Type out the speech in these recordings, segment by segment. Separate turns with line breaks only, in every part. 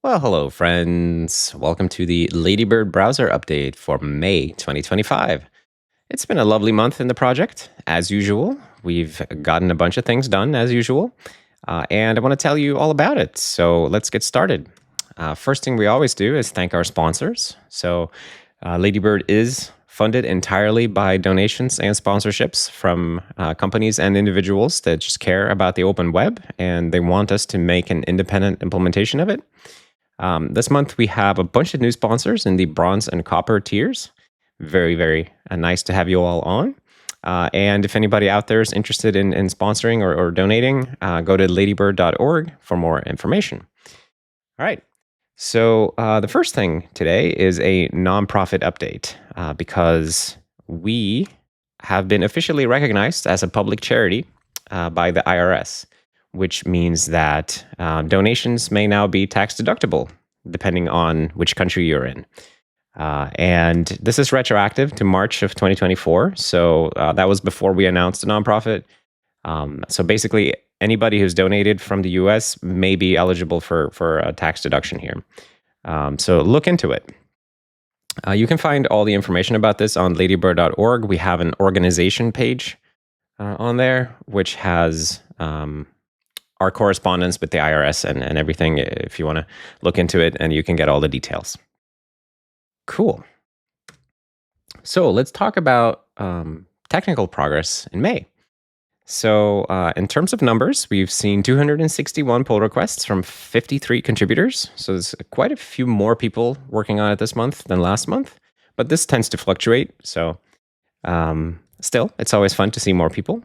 Well, hello, friends. Welcome to the Ladybird browser update for May 2025. It's been a lovely month in the project, as usual. We've gotten a bunch of things done, as usual, and I want to tell you all about it. So let's get started. First thing we always do is thank our sponsors. So Ladybird is funded entirely by donations and sponsorships from companies and individuals that just care about the open web, and they want us to make an independent implementation of it. This month, we have a bunch of new sponsors in the bronze and copper tiers. Very, very nice to have you all on. And if anybody out there is interested in sponsoring or donating, go to ladybird.org for more information. All right. So the first thing today is a nonprofit update because we have been officially recognized as a public charity by the IRS, which means that donations may now be tax deductible, depending on which country you're in. And this is retroactive to March of 2024. So that was before we announced the nonprofit. So basically, anybody who's donated from the US may be eligible for a tax deduction here. So look into it. You can find all the information about this on ladybird.org. We have an organization page on there, which has our correspondence with the IRS and everything if you want to look into it, and you can get all the details. Cool. So let's talk about technical progress in May. So in terms of numbers, we've seen 261 pull requests from 53 contributors. So there's quite a few more people working on it this month than last month, but this tends to fluctuate. So still, it's always fun to see more people.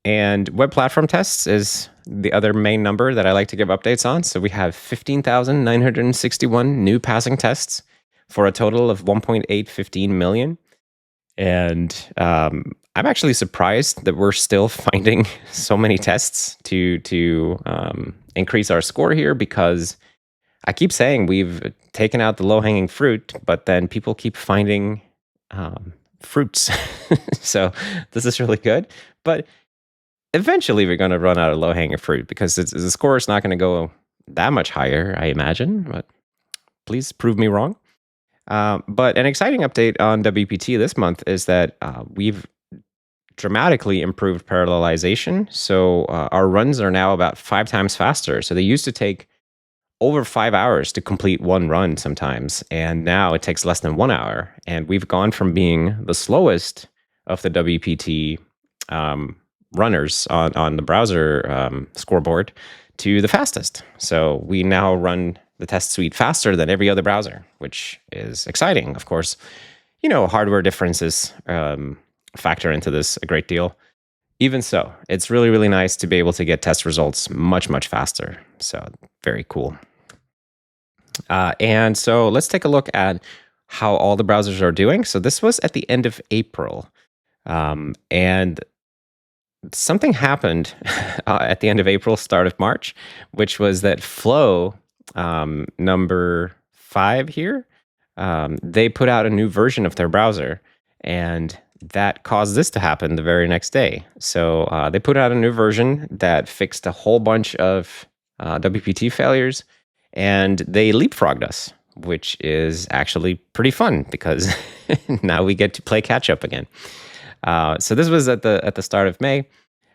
And web platform tests is the other main number that I like to give updates on. So we have 15,961 new passing tests for a total of 1.815 million. And I'm actually surprised that we're still finding so many tests to increase our score here, because I keep saying we've taken out the low-hanging fruit, but then people keep finding fruits. So this is really good. But eventually we're going to run out of low-hanging fruit, because the score is not going to go that much higher, I imagine. But please prove me wrong. But an exciting update on WPT this month is that we've dramatically improved parallelization. So our runs are now about 5 times faster. So they used to take over 5 hours to complete one run sometimes, and now it takes less than 1 hour. And we've gone from being the slowest of the WPT runners on the browser scoreboard to the fastest. So we now run the test suite faster than every other browser, which is exciting. Of course, hardware differences factor into this a great deal. Even so, it's really, really nice to be able to get test results much, much faster. So very cool. And so let's take a look at how all the browsers are doing. So this was at the end of April. And something happened at the end of April, start of March, which was that Flow number 5 here, they put out a new version of their browser, and that caused this to happen the very next day. So they put out a new version that fixed a whole bunch of WPT failures, and they leapfrogged us, which is actually pretty fun, because now we get to play catch up again. So this was at the start of May,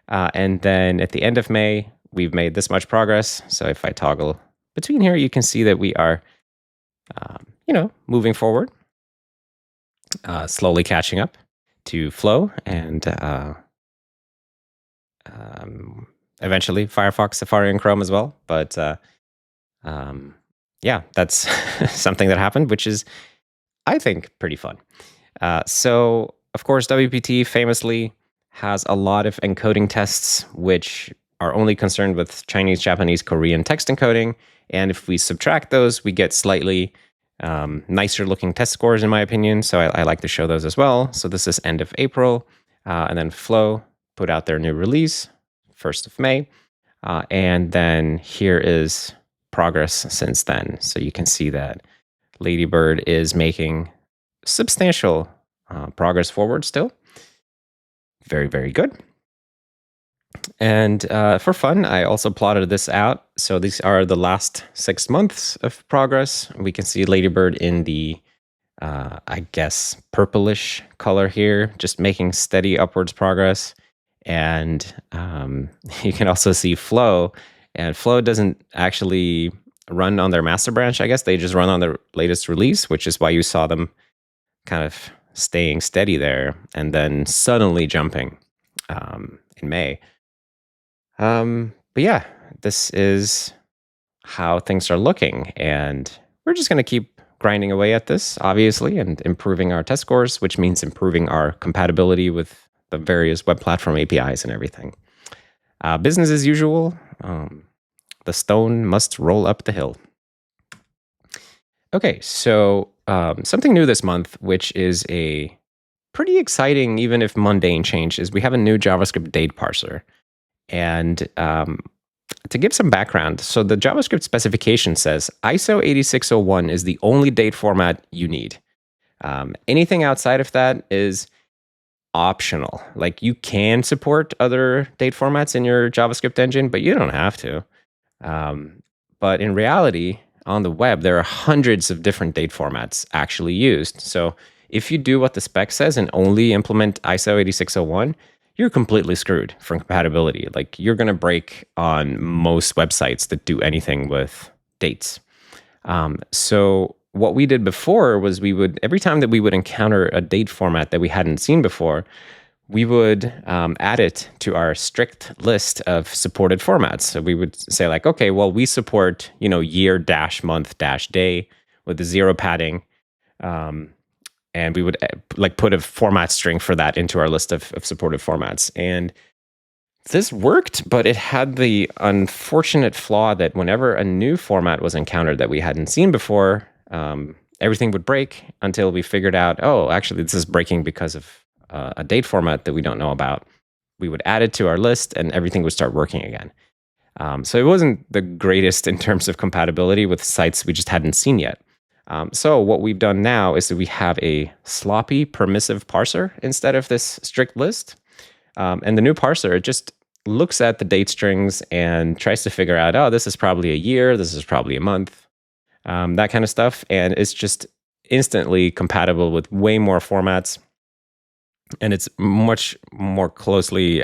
and then at the end of May, we've made this much progress. So if I toggle between here, you can see that we are, moving forward, slowly catching up to Flow, and eventually Firefox, Safari, and Chrome as well. But yeah, that's something that happened, which is, I think, pretty fun. So, of course, WPT famously has a lot of encoding tests, which are only concerned with Chinese, Japanese, Korean text encoding. And if we subtract those, we get slightly nicer looking test scores, in my opinion. So I like to show those as well. So this is end of April. And then Flow put out their new release, 1st of May. And then here is progress since then. So you can see that Ladybird is making substantial progress forward still. Very, very good. And for fun, I also plotted this out. So these are the last 6 months of progress. We can see Ladybird in the, I guess, purplish color here, just making steady upwards progress. And you can also see Flow. And Flow doesn't actually run on their master branch, I guess. They just run on the latest release, which is why you saw them kind of staying steady there and then suddenly jumping in May. But yeah, this is how things are looking. And we're just going to keep grinding away at this, obviously, and improving our test scores, which means improving our compatibility with the various web platform APIs and everything. Business as usual. The stone must roll up the hill. Okay, so something new this month, which is a pretty exciting, even if mundane change, is we have a new JavaScript date parser. And to give some background, so the JavaScript specification says ISO 8601 is the only date format you need. Anything outside of that is optional. Like, you can support other date formats in your JavaScript engine, but you don't have to. But in reality, on the web, there are hundreds of different date formats actually used. So if you do what the spec says and only implement ISO 8601, you're completely screwed from compatibility. Like, you're going to break on most websites that do anything with dates. So what we did before was we would, every time that we would encounter a date format that we hadn't seen before, we would add it to our strict list of supported formats. So we would say like, okay, well, we support, year-month-day with the 0 padding. And we would like put a format string for that into our list of supported formats. And this worked, but it had the unfortunate flaw that whenever a new format was encountered that we hadn't seen before, everything would break until we figured out, oh, actually, this is breaking because of a date format that we don't know about. We would add it to our list and everything would start working again. So it wasn't the greatest in terms of compatibility with sites we just hadn't seen yet. So what we've done now is that we have a sloppy permissive parser instead of this strict list. And the new parser, it just looks at the date strings and tries to figure out, oh, this is probably a year, this is probably a month, that kind of stuff. And it's just instantly compatible with way more formats. And it's much more closely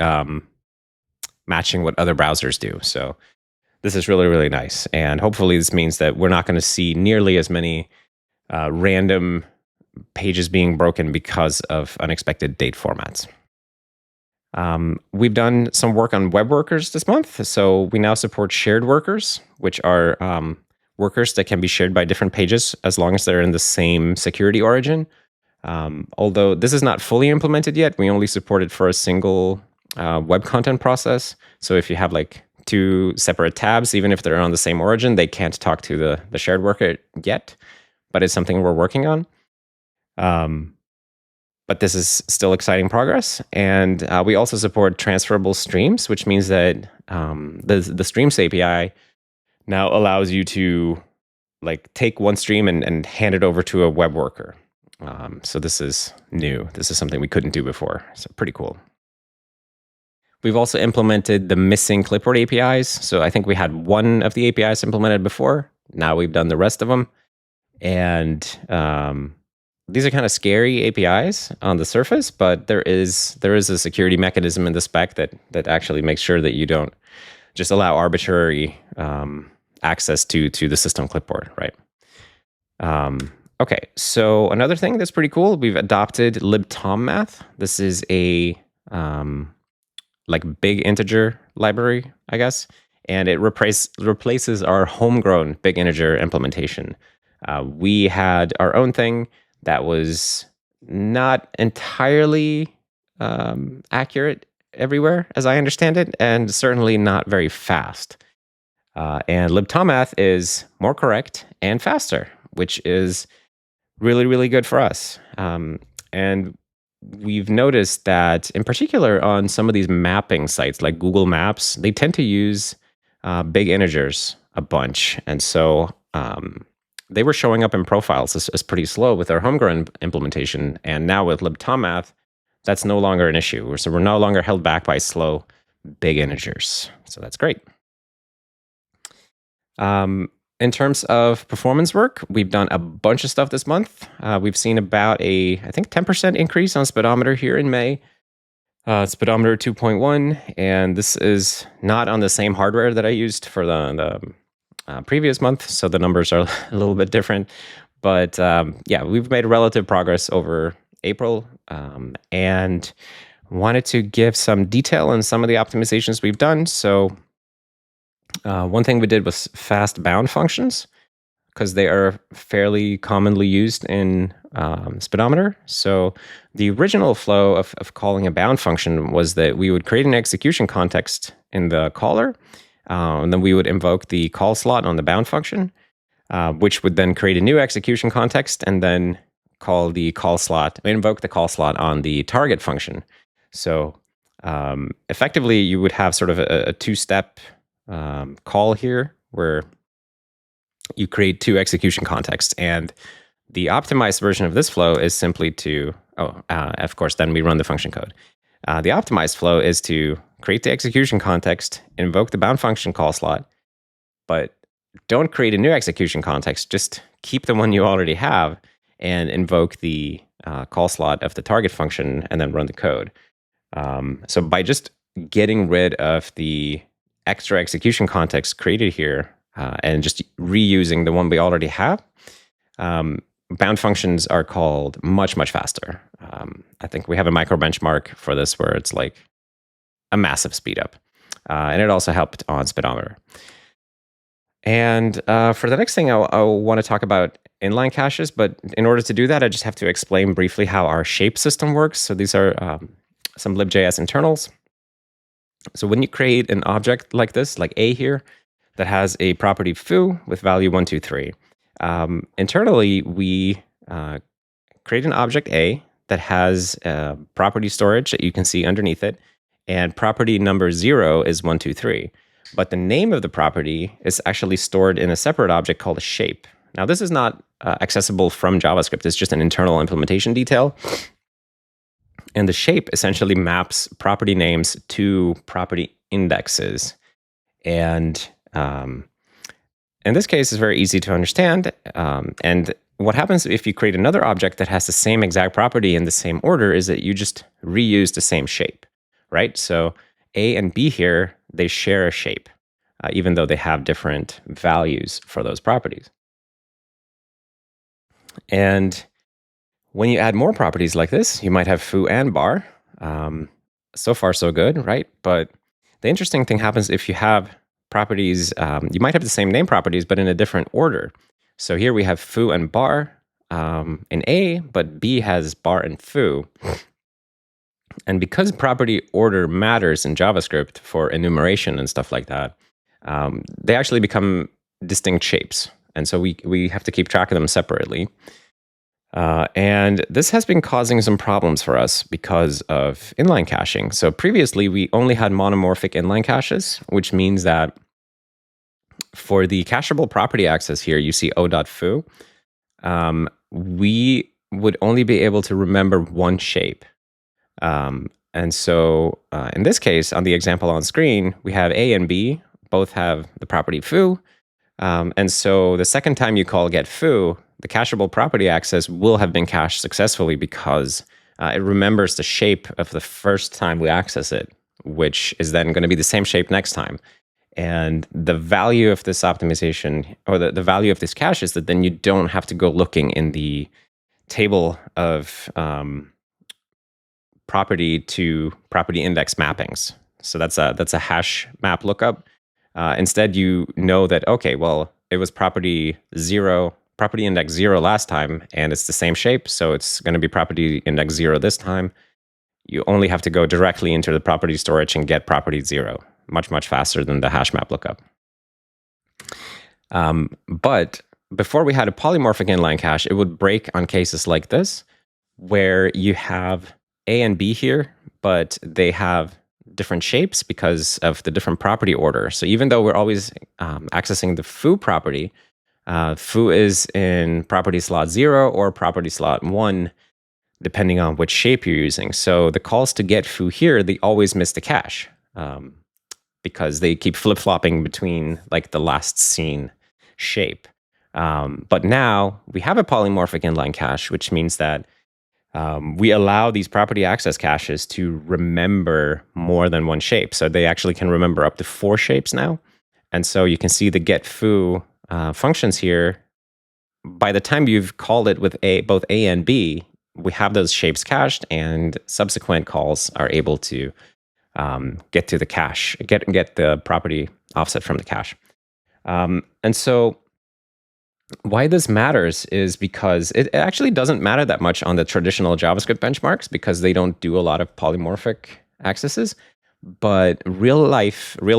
matching what other browsers do. So this is really, really nice. And hopefully this means that we're not going to see nearly as many random pages being broken because of unexpected date formats. We've done some work on web workers this month. So we now support shared workers, which are workers that can be shared by different pages as long as they're in the same security origin. Although this is not fully implemented yet, we only support it for a single web content process. So if you have like 2 separate tabs, even if they're on the same origin, they can't talk to the shared worker yet, but it's something we're working on. But this is still exciting progress. And we also support transferable streams, which means that the Streams API now allows you to like take one stream and hand it over to a web worker. So this is new. This is something we couldn't do before. So pretty cool. We've also implemented the missing clipboard APIs. So I think we had one of the APIs implemented before. Now we've done the rest of them. And these are kind of scary APIs on the surface, but there is a security mechanism in the spec that actually makes sure that you don't just allow arbitrary access to the system clipboard, right? Okay, so another thing that's pretty cool, we've adopted libtommath. This is a like big integer library, I guess, and it replaces our homegrown big integer implementation. We had our own thing that was not entirely accurate everywhere, as I understand it, and certainly not very fast. And libtommath is more correct and faster, which is really, really good for us. And we've noticed that, in particular, on some of these mapping sites like Google Maps, they tend to use big integers a bunch. And so they were showing up in profiles as pretty slow with our homegrown implementation. And now with libtommath, that's no longer an issue. So we're no longer held back by slow big integers. So that's great. In terms of performance work, we've done a bunch of stuff this month. We've seen about I think 10% increase on speedometer here in May. Speedometer 2.1, and this is not on the same hardware that I used for the previous month, so the numbers are a little bit different. But yeah, we've made relative progress over April, and wanted to give some detail on some of the optimizations we've done. So one thing we did was fast bound functions, because they are fairly commonly used in speedometer. So the original flow of calling a bound function was that we would create an execution context in the caller, and then we would invoke the call slot on the bound function, which would then create a new execution context and then invoke the call slot on the target function. So effectively, you would have sort of a two-step call here where you create two execution contexts. And the optimized version of this flow is simply to, of course, then we run the function code. The optimized flow is to create the execution context, invoke the bound function call slot, but don't create a new execution context. Just keep the one you already have and invoke the call slot of the target function and then run the code. So by just getting rid of the extra execution context created here and just reusing the one we already have, bound functions are called much, much faster. I think we have a micro benchmark for this where it's like a massive speed up. And it also helped on speedometer. And for the next thing, I want to talk about inline caches. But in order to do that, I just have to explain briefly how our shape system works. So these are some libjs internals. So when you create an object like this, like A here, that has a property foo with value 1, 2, 3, internally we create an object A that has property storage that you can see underneath it, and property number 0 is 1, 2, 3. But the name of the property is actually stored in a separate object called a shape. Now, this is not accessible from JavaScript. It's just an internal implementation detail. And the shape essentially maps property names to property indexes. And in this case, it's very easy to understand. And what happens if you create another object that has the same exact property in the same order is that you just reuse the same shape, right? So A and B here, they share a shape, even though they have different values for those properties. And when you add more properties like this, you might have foo and bar. So far, so good, right? But the interesting thing happens if you have properties, you might have the same name properties, but in a different order. So here we have foo and bar in A, but B has bar and foo. And because property order matters in JavaScript for enumeration and stuff like that, they actually become distinct shapes. And so we have to keep track of them separately. And this has been causing some problems for us because of inline caching. So previously, we only had monomorphic inline caches, which means that for the cacheable property access here, you see o.foo, we would only be able to remember one shape. And so in this case, on the example on screen, we have A and B, both have the property foo. And so the second time you call get foo, the cacheable property access will have been cached successfully because it remembers the shape of the first time we access it, which is then going to be the same shape next time. And the value of this optimization, or the value of this cache, is that then you don't have to go looking in the table of property to property index mappings. So that's a hash map lookup. Instead, you know that, okay, well, it was property index 0 last time, and it's the same shape, so it's going to be property index 0 this time. You only have to go directly into the property storage and get property 0, much, much faster than the hash map lookup. But before we had a polymorphic inline cache, it would break on cases like this, where you have A and B here, but they have different shapes because of the different property order. So even though we're always accessing the foo property, foo is in property slot 0 or property slot 1, depending on which shape you're using. So the calls to get foo here, they always miss the cache. because they keep flip-flopping between like the last seen shape. But now we have a polymorphic inline cache, which means that we allow these property access caches to remember more than one shape. So they actually can remember up to 4 shapes now. And so you can see the get foo functions here. By the time you've called it with both A and B, we have those shapes cached, and subsequent calls are able to get to the cache, get the property offset from the cache. And so why this matters is because it actually doesn't matter that much on the traditional JavaScript benchmarks because they don't do a lot of polymorphic accesses. But real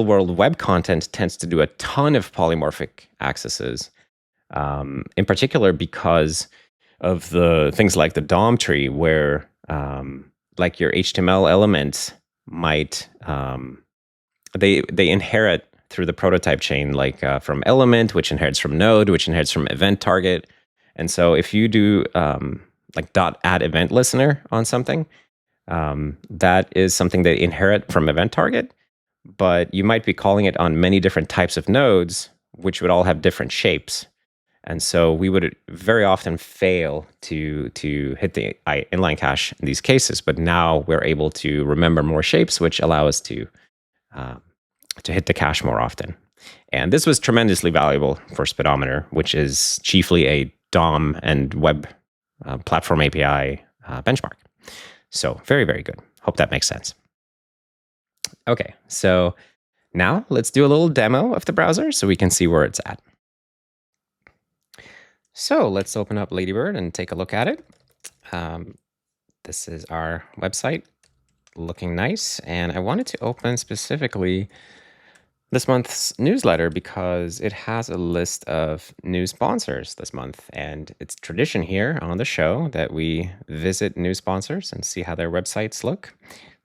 world web content tends to do a ton of polymorphic accesses, in particular because of the things like the DOM tree, where like your HTML elements might they inherit through the prototype chain, like from element, which inherits from node, which inherits from event target. And so if you do like .add event listener on something, that is something they inherit from event target, but you might be calling it on many different types of nodes, which would all have different shapes. And so we would very often fail to hit the inline cache in these cases. But now we're able to remember more shapes, which allow us to hit the cache more often. And this was tremendously valuable for Speedometer, which is chiefly a DOM and web platform API benchmark. So very, very good. Hope that makes sense. Okay, so now let's do a little demo of the browser so we can see where it's at. So let's open up Ladybird and take a look at it. This is our website, looking nice. And I wanted to open specifically this month's newsletter because it has a list of new sponsors this month. And it's tradition here on the show that we visit new sponsors and see how their websites look.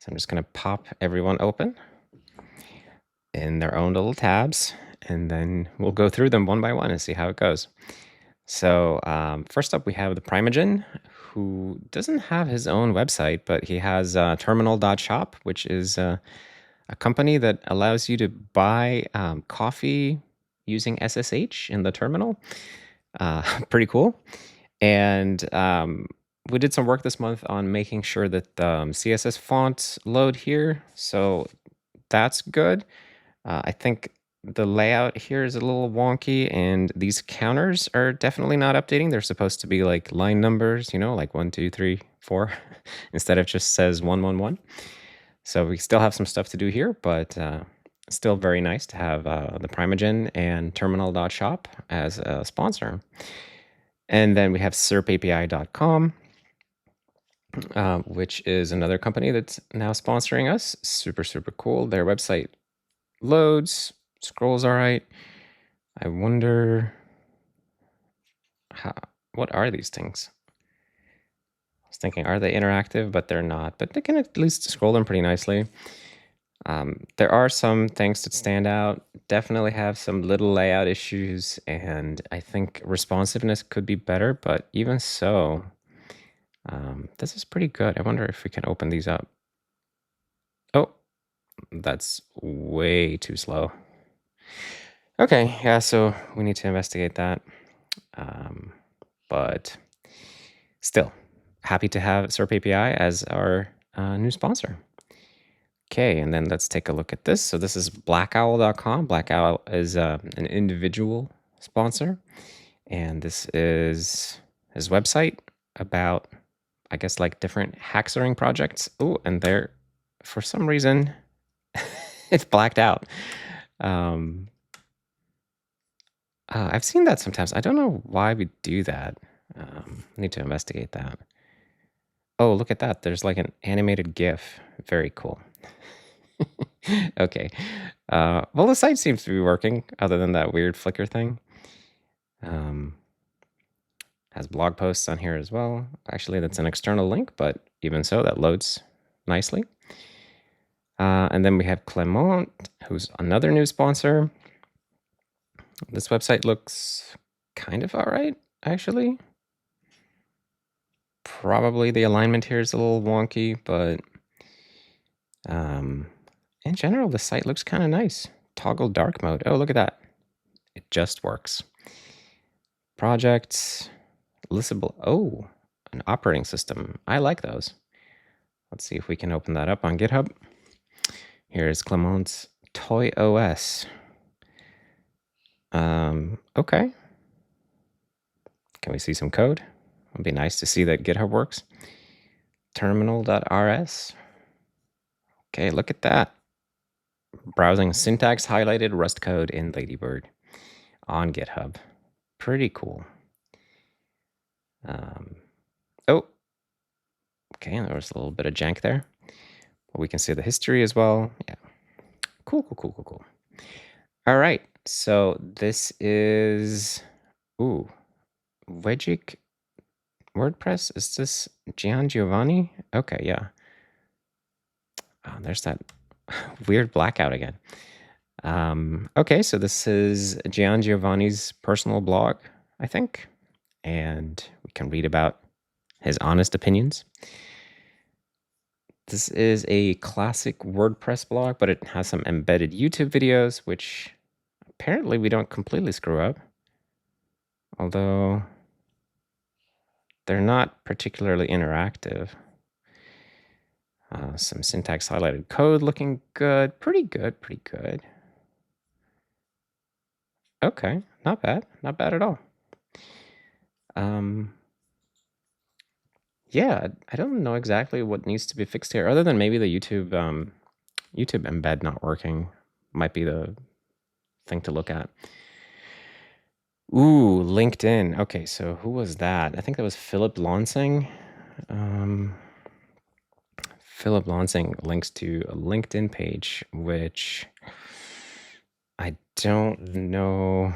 So I'm just going to pop everyone open in their own little tabs, and then we'll go through them one by one and see how it goes. So first up, we have the Primogen, who doesn't have his own website, but he has terminal.shop, which is a company that allows you to buy coffee using SSH in the terminal. Pretty cool. And we did some work this month on making sure that the CSS fonts load here. So that's good. I think the layout here is a little wonky, and these counters are definitely not updating. They're supposed to be like line numbers, you know, like 1, 2, 3, 4, instead of just says 1, 1, 1. So we still have some stuff to do here, but still very nice to have the Primogen and terminal.shop as a sponsor. And then we have serpapi.com, which is another company that's now sponsoring us. Super, super cool. Their website loads, scrolls all right. I wonder what are these things? I was thinking, are they interactive? But they're not. But they can at least scroll them pretty nicely. There are some things that stand out. Definitely have some little layout issues, and I think responsiveness could be better. But even so, this is pretty good. I wonder if we can open these up. Oh, that's way too slow. Okay, yeah, so we need to investigate that. But still, happy to have SerpAPI as our new sponsor. Okay, and then let's take a look at this. So this is blackowl.com. Black Owl is an individual sponsor. And this is his website about, I guess, like different haxoring projects. Oh, and there, for some reason, it's blacked out. I've seen that sometimes. I don't know why we do that. Need to investigate that. Oh, look at that. There's like an animated GIF. Very cool. Okay. Well, the site seems to be working other than that weird Flickr thing. Has blog posts on here as well. Actually, that's an external link, but even so, that loads nicely. And then we have Clement, who's another new sponsor. This website looks kind of all right, actually. Probably the alignment here is a little wonky, but in general, the site looks kind of nice. Toggle dark mode. Oh, look at that. It just works. Projects, listable. Oh, an operating system. I like those. Let's see if we can open that up on GitHub. Here's Clement's Toy OS. Okay. Can we see some code? It'd be nice to see that GitHub works. Terminal.rs. Okay, look at that. Browsing syntax highlighted Rust code in Ladybird on GitHub. Pretty cool. Oh, okay, there was a little bit of jank there. But we can see the history as well. Yeah. Cool. All right, so this is, Wejik WordPress. Is this Gian Giovanni? Okay, yeah. Oh, there's that weird blackout again. Okay, so this is Gian Giovanni's personal blog, I think, and we can read about his honest opinions. This is a classic WordPress blog, but it has some embedded YouTube videos, which apparently we don't completely screw up, although they're not particularly interactive. Some syntax highlighted code looking good. Pretty good. Okay, not bad at all. Yeah, I don't know exactly what needs to be fixed here, other than maybe the YouTube embed not working might be the thing to look at. Ooh, LinkedIn. Okay, so who was that? I think that was Philip Lansing. Philip Lansing links to a LinkedIn page, which I don't know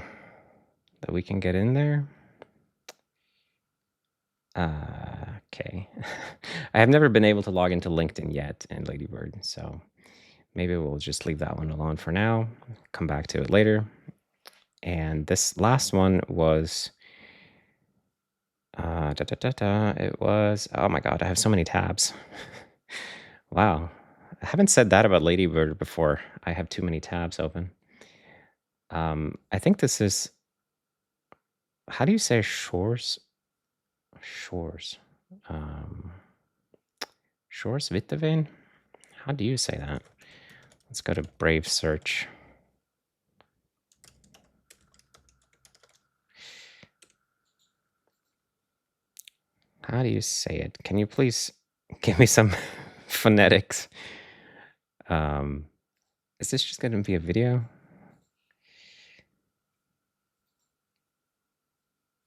that we can get in there. Okay. I have never been able to log into LinkedIn yet in Ladybird, so maybe we'll just leave that one alone for now. Come back to it later. And this last one was, it was, oh my God, I have so many tabs. Wow. I haven't said that about Ladybird before. I have too many tabs open. I think this is, how do you say shores? Shores. Shores Vitavane? How do you say that? Let's go to Brave Search. How do you say it? Can you please give me some phonetics? Is this just going to be a video?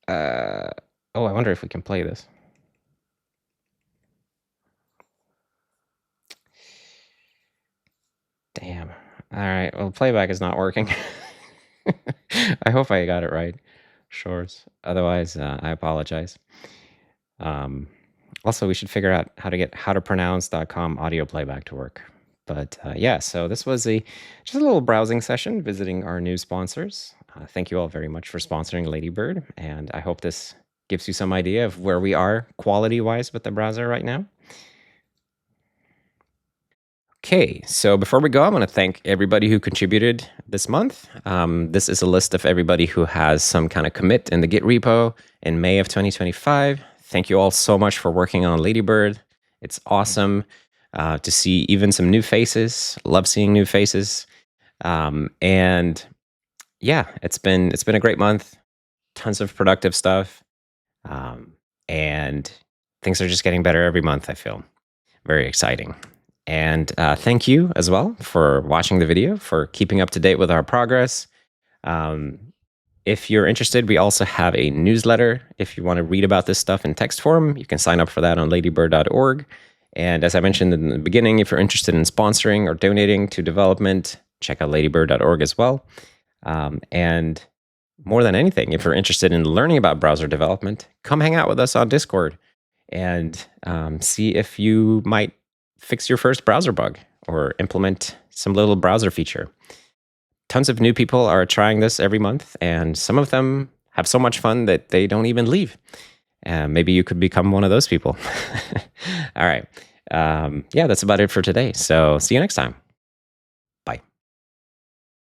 Oh, I wonder if we can play this. Damn. All right. Well, playback is not working. I hope I got it right. Shores. Otherwise, I apologize. Also, we should figure out how to get howtopronounce.com audio playback to work. But yeah, so this was just a little browsing session visiting our new sponsors. Thank you all very much for sponsoring Ladybird, and I hope this gives you some idea of where we are quality-wise with the browser right now. Okay, so before we go, I want to thank everybody who contributed this month. This is a list of everybody who has some kind of commit in the Git repo in May of 2025. Thank you all so much for working on Ladybird. It's awesome to see even some new faces. Love seeing new faces. And yeah, it's been a great month. Tons of productive stuff. And things are just getting better every month, I feel. Very exciting. And thank you as well for watching the video, for keeping up to date with our progress. If you're interested, we also have a newsletter. If you want to read about this stuff in text form, you can sign up for that on ladybird.org. And as I mentioned in the beginning, if you're interested in sponsoring or donating to development, check out ladybird.org as well. And more than anything, if you're interested in learning about browser development, come hang out with us on Discord and see if you might fix your first browser bug or implement some little browser feature. Tons of new people are trying this every month, and some of them have so much fun that they don't even leave. Maybe you could become one of those people. All right. Yeah, that's about it for today. So see you next time.